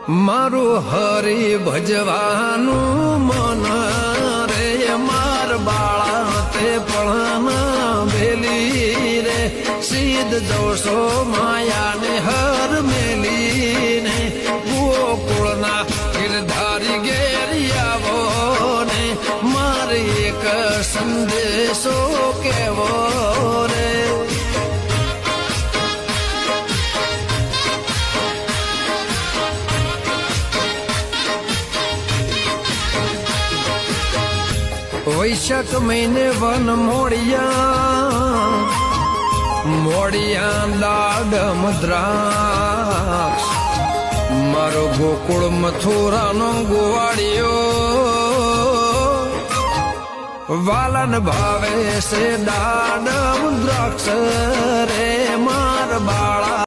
મારું હરી ભજવાનું મન રે માર બાળા તે પણ ભેલી રે સીધ દોષો માયાને હર મેલી ને ગોકુળના ગિરધારી ઘેરી આવો ને મારે એક સંદેશો કેવો રે વૈશાખ મહિને વન મોડિયા દાડમ દ્રાક્ષ મારો ગોકુળ મથુરાનો ગોવાળિયો વાલન ભાવે છે દાડમ દ્રાક્ષ રે માર બાળા